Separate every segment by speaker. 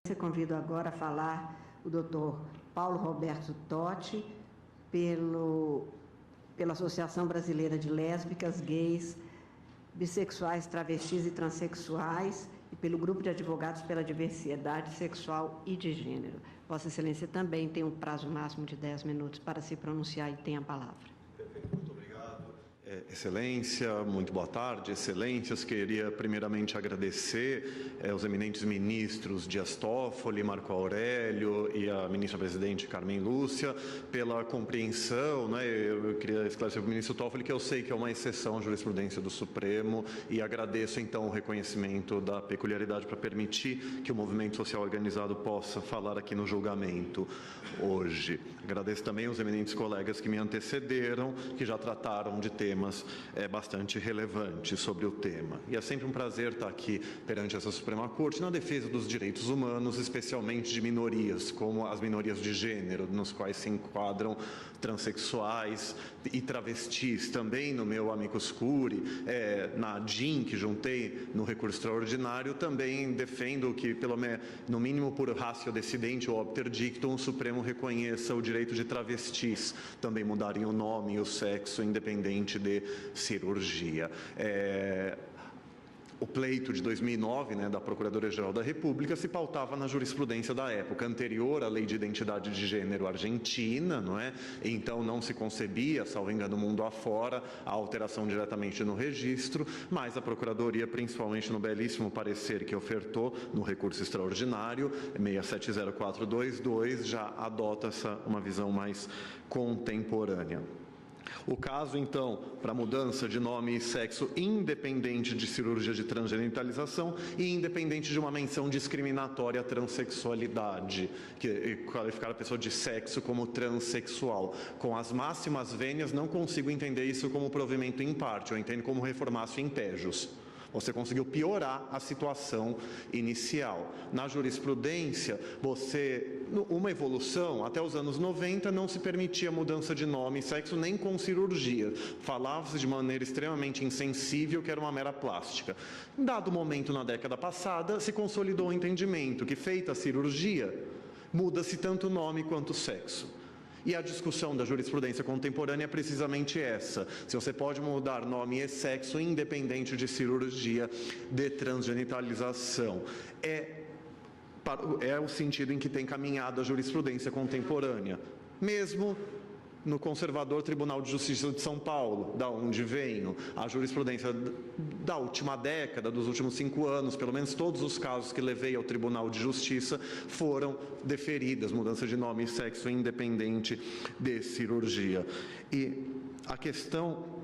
Speaker 1: Eu convido agora a falar o Dr. Paulo Roberto Totti, pela Associação Brasileira de Lésbicas, Gays, Bissexuais, Travestis e Transsexuais e pelo Grupo de Advogados pela Diversidade Sexual e de Gênero. Vossa Excelência também tem um prazo máximo de 10 minutos para se pronunciar e tem a palavra.
Speaker 2: Perfeito, muito obrigado. Excelência, muito boa tarde, excelências. Queria primeiramente agradecer aos eminentes ministros Dias Toffoli, Marco Aurélio e a ministra-presidente Carmen Lúcia pela compreensão, né? Eu queria esclarecer para o ministro Toffoli que eu sei que é uma exceção à jurisprudência do Supremo e agradeço então o reconhecimento da peculiaridade para permitir que o movimento social organizado possa falar aqui no julgamento hoje. Agradeço também aos eminentes colegas que me antecederam, que já trataram de temas bastante relevantes sobre o tema. E é sempre um prazer estar aqui perante essa Suprema Corte na defesa dos direitos humanos, especialmente de minorias, como as minorias de gênero, nos quais se enquadram transexuais e travestis. Também no meu amicus curiae, na ADIM, que juntei no recurso extraordinário, também defendo que, no mínimo por ratio decidente ou obter dictum, o Supremo reconheça o direito de travestis também mudarem o nome e o sexo, independente de cirurgia. O pleito de 2009, da Procuradoria-Geral da República, se pautava na jurisprudência da época anterior à Lei de Identidade de Gênero argentina, Então não se concebia, salvo engano, mundo afora, a alteração diretamente no registro, mas a Procuradoria, principalmente no belíssimo parecer que ofertou no recurso extraordinário, 670422, já adota uma visão mais contemporânea. O caso, então, para mudança de nome e sexo independente de cirurgia de transgenitalização e independente de uma menção discriminatória à transexualidade, que qualificar a pessoa de sexo como transexual. Com as máximas vênias, não consigo entender isso como provimento in parte, eu entendo como reformatio in pejus. Você conseguiu piorar a situação inicial. Na jurisprudência, uma evolução, até os anos 90, não se permitia mudança de nome e sexo nem com cirurgia. Falava-se de maneira extremamente insensível que era uma mera plástica. Dado momento na década passada, se consolidou o entendimento que, feita a cirurgia, muda-se tanto o nome quanto o sexo. E a discussão da jurisprudência contemporânea é precisamente essa. Se você pode mudar nome e sexo independente de cirurgia de transgenitalização. É o sentido em que tem caminhado a jurisprudência contemporânea. Mesmo no conservador Tribunal de Justiça de São Paulo, da onde venho, a jurisprudência da última década, dos últimos 5 anos, pelo menos todos os casos que levei ao Tribunal de Justiça foram deferidas, mudança de nome e sexo independente de cirurgia. E a questão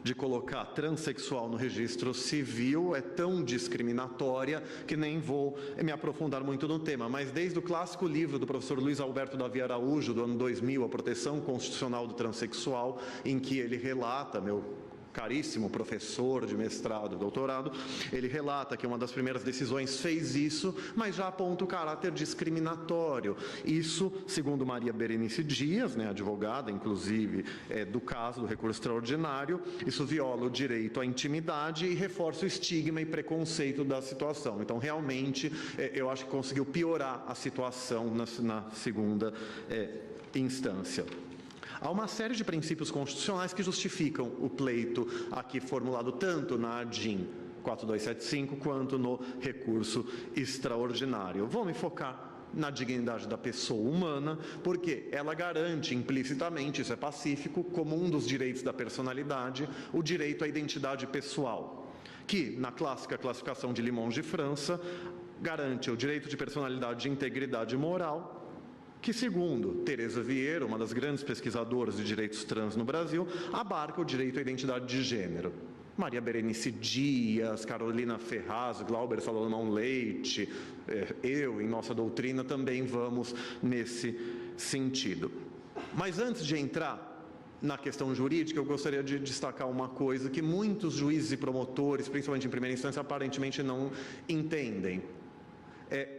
Speaker 2: de colocar transexual no registro civil é tão discriminatória que nem vou me aprofundar muito no tema, mas desde o clássico livro do professor Luiz Alberto Davi Araújo, do ano 2000, A Proteção Constitucional do Transsexual, em que ele relata, meu caríssimo professor de mestrado, doutorado, ele relata que uma das primeiras decisões fez isso, mas já aponta o caráter discriminatório. Isso, segundo Maria Berenice Dias, advogada, inclusive, do caso do recurso extraordinário, isso viola o direito à intimidade e reforça o estigma e preconceito da situação. Então, realmente, eu acho que conseguiu piorar a situação na segunda instância. Há uma série de princípios constitucionais que justificam o pleito aqui formulado tanto na ADIM 4275 quanto no recurso extraordinário. Vou me focar na dignidade da pessoa humana, porque ela garante implicitamente, isso é pacífico, como um dos direitos da personalidade, o direito à identidade pessoal, que, na clássica classificação de Limon de França, garante o direito de personalidade de integridade moral, que, segundo Teresa Vieira, uma das grandes pesquisadoras de direitos trans no Brasil, abarca o direito à identidade de gênero. Maria Berenice Dias, Carolina Ferraz, Glauber Salomão Leite, eu, em nossa doutrina, também vamos nesse sentido. Mas antes de entrar na questão jurídica, eu gostaria de destacar uma coisa que muitos juízes e promotores, principalmente em primeira instância, aparentemente não entendem.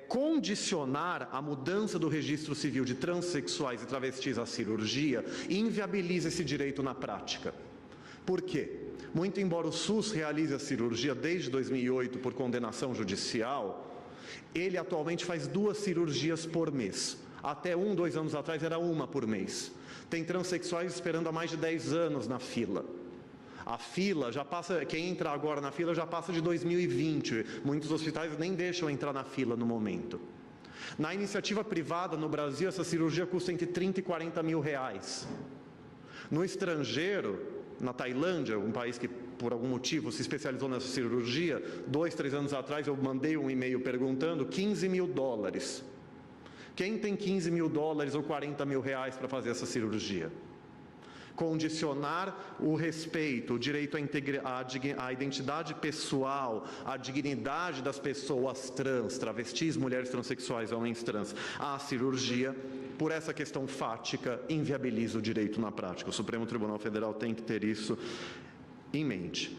Speaker 2: Condicionar a mudança do registro civil de transexuais e travestis à cirurgia inviabiliza esse direito na prática. Por quê? Muito embora o SUS realize a cirurgia desde 2008 por condenação judicial, Ele atualmente faz 2 cirurgias por mês. Até 2 anos atrás era 1 por mês. Tem transexuais esperando há mais de 10 anos na fila. A fila já passa, quem entra agora na fila já passa de 2020. Muitos hospitais nem deixam entrar na fila no momento. Na iniciativa privada no Brasil, essa cirurgia custa entre 30 e 40 mil reais. No estrangeiro, na Tailândia, um país que por algum motivo se especializou nessa cirurgia, 2, 3 anos atrás eu mandei um e-mail perguntando, $15 mil. Quem tem $15 mil ou 40 mil reais para fazer essa cirurgia? Condicionar o respeito, o direito à identidade pessoal, à dignidade das pessoas trans, travestis, mulheres transexuais, homens trans, à cirurgia, por essa questão fática, inviabiliza o direito na prática. O Supremo Tribunal Federal tem que ter isso em mente.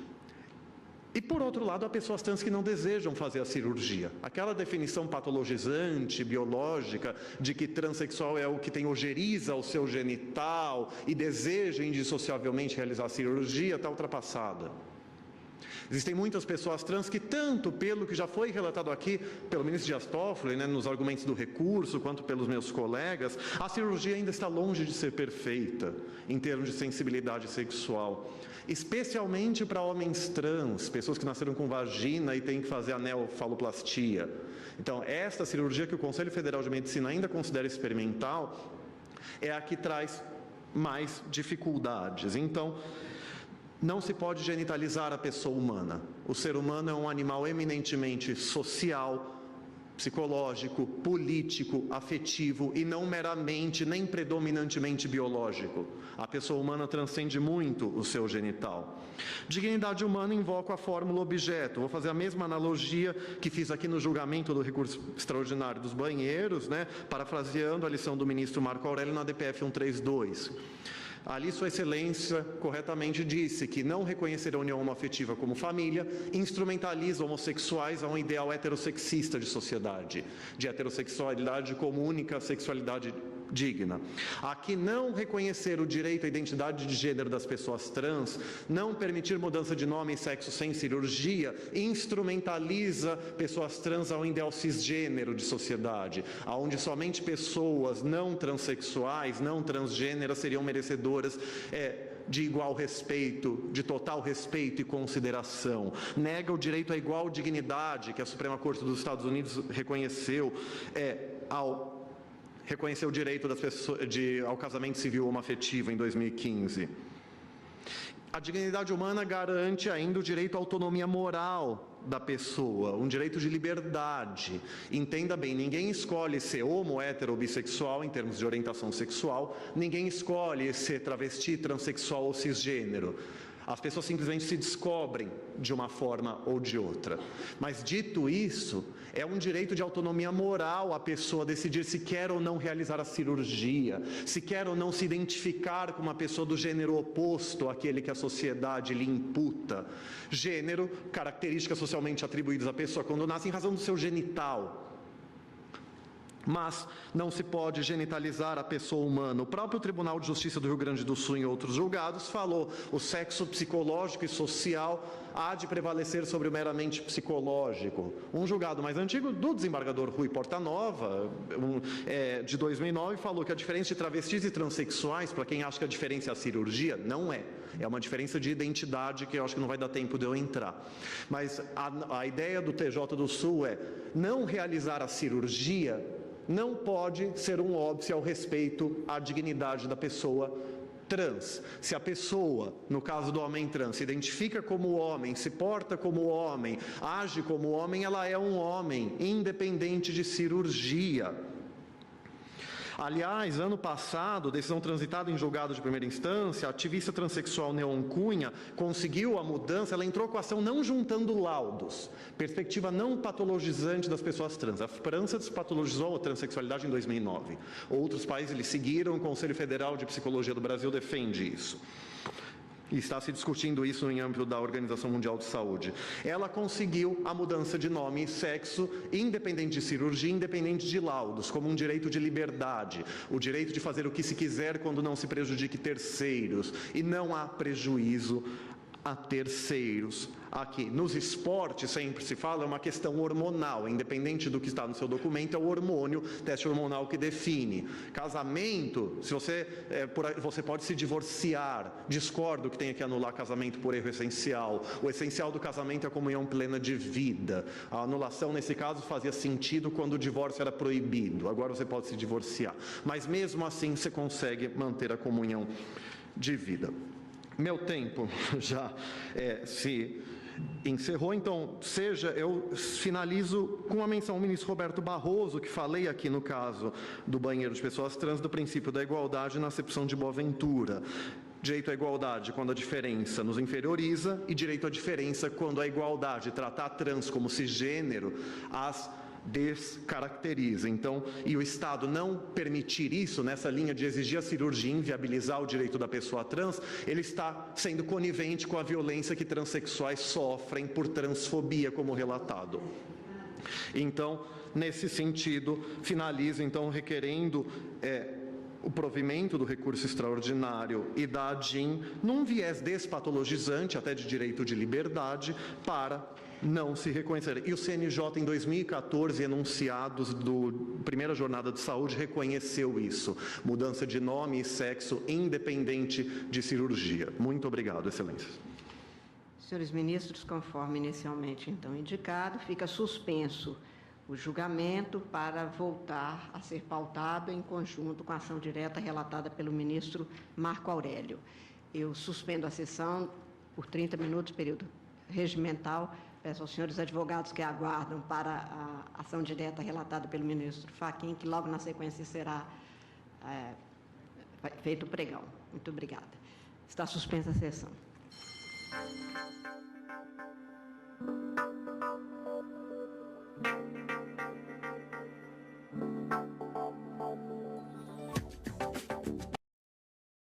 Speaker 2: E, por outro lado, há pessoas trans que não desejam fazer a cirurgia. Aquela definição patologizante, biológica, de que transexual é o que tem ojeriza ao seu genital e deseja indissociavelmente realizar a cirurgia, está ultrapassada. Existem muitas pessoas trans que, tanto pelo que já foi relatado aqui, pelo ministro Dias Toffoli, nos argumentos do recurso, quanto pelos meus colegas, a cirurgia ainda está longe de ser perfeita, em termos de sensibilidade sexual. Especialmente para homens trans, pessoas que nasceram com vagina e têm que fazer anelfaloplastia. Então, esta cirurgia que o Conselho Federal de Medicina ainda considera experimental, é a que traz mais dificuldades. Então, não se pode genitalizar a pessoa humana. O ser humano é um animal eminentemente social, psicológico, político, afetivo e não meramente, nem predominantemente biológico. A pessoa humana transcende muito o seu genital. Dignidade humana invoca a fórmula objeto. Vou fazer a mesma analogia que fiz aqui no julgamento do recurso extraordinário dos banheiros, parafraseando a lição do ministro Marco Aurélio na DPF 132. Ali Sua Excelência corretamente disse que não reconhecer a união homoafetiva como família instrumentaliza homossexuais a um ideal heterossexista de sociedade, de heterossexualidade como única sexualidade digna. Aqui, não reconhecer o direito à identidade de gênero das pessoas trans, não permitir mudança de nome e sexo sem cirurgia, instrumentaliza pessoas trans a um ideal cisgênero de sociedade, onde somente pessoas não transexuais, não transgêneras seriam merecedoras de igual respeito, de total respeito e consideração. Nega o direito à igual dignidade que a Suprema Corte dos Estados Unidos reconheceu reconheceu o direito das pessoas ao casamento civil homoafetivo em 2015. A dignidade humana garante ainda o direito à autonomia moral da pessoa, um direito de liberdade. Entenda bem, ninguém escolhe ser homo, hétero ou bissexual em termos de orientação sexual, ninguém escolhe ser travesti, transexual ou cisgênero. As pessoas simplesmente se descobrem de uma forma ou de outra. Mas, dito isso, é um direito de autonomia moral a pessoa decidir se quer ou não realizar a cirurgia, se quer ou não se identificar com uma pessoa do gênero oposto àquele que a sociedade lhe imputa. Gênero, características socialmente atribuídas à pessoa quando nasce em razão do seu genital. Mas não se pode genitalizar a pessoa humana. O próprio Tribunal de Justiça do Rio Grande do Sul, em outros julgados, falou: o sexo psicológico e social há de prevalecer sobre o meramente psicológico. Um julgado mais antigo, do desembargador Rui Portanova, de 2009, falou que a diferença de travestis e transexuais, para quem acha que a diferença é a cirurgia, não é. É uma diferença de identidade que eu acho que não vai dar tempo de eu entrar. Mas a ideia do TJ do Sul é: não realizar a cirurgia não pode ser um óbice ao respeito à dignidade da pessoa trans. Se a pessoa, no caso do homem trans, se identifica como homem, se porta como homem, age como homem, ela é um homem, independente de cirurgia. Aliás, ano passado, decisão transitada em julgado de primeira instância, a ativista transexual Neon Cunha conseguiu a mudança, ela entrou com a ação não juntando laudos, perspectiva não patologizante das pessoas trans. A França despatologizou a transexualidade em 2009. Outros países lhe seguiram, o Conselho Federal de Psicologia do Brasil defende isso. E está se discutindo isso em âmbito da Organização Mundial de Saúde. Ela conseguiu a mudança de nome e sexo, independente de cirurgia, independente de laudos, como um direito de liberdade, o direito de fazer o que se quiser quando não se prejudique terceiros, e não há prejuízo a terceiros. Aqui, nos esportes, sempre se fala, é uma questão hormonal, independente do que está no seu documento, é o hormônio, teste hormonal que define. Casamento, se você pode se divorciar, discordo que tenha que anular casamento por erro essencial. O essencial do casamento é a comunhão plena de vida. A anulação, nesse caso, fazia sentido quando o divórcio era proibido. Agora você pode se divorciar. Mas mesmo assim, você consegue manter a comunhão de vida. Meu tempo já se encerrou, então eu finalizo com uma menção ao ministro Roberto Barroso, que falei aqui no caso do banheiro de pessoas trans, do princípio da igualdade na acepção de Boaventura. Direito à igualdade quando a diferença nos inferioriza e direito à diferença quando a igualdade tratar a trans como cisgênero as descaracteriza. Então, e o Estado não permitir isso, nessa linha de exigir a cirurgia, inviabilizar o direito da pessoa trans, ele está sendo conivente com a violência que transexuais sofrem por transfobia, como relatado. Então, nesse sentido, finalizo então requerendo o provimento do recurso extraordinário e da ADIM num viés despatologizante, até de direito de liberdade, para não se reconhecer. E o CNJ, em 2014, enunciados do primeira jornada de saúde, reconheceu isso. Mudança de nome e sexo independente de cirurgia. Muito obrigado, Excelências.
Speaker 1: Senhores ministros, conforme inicialmente então indicado, fica suspenso o julgamento para voltar a ser pautado em conjunto com a ação direta relatada pelo ministro Marco Aurélio. Eu suspendo a sessão por 30 minutos, período regimental. Peço aos senhores advogados que aguardam para a ação direta relatada pelo ministro Fachin, que logo na sequência será feito o pregão. Muito obrigada. Está suspensa a sessão.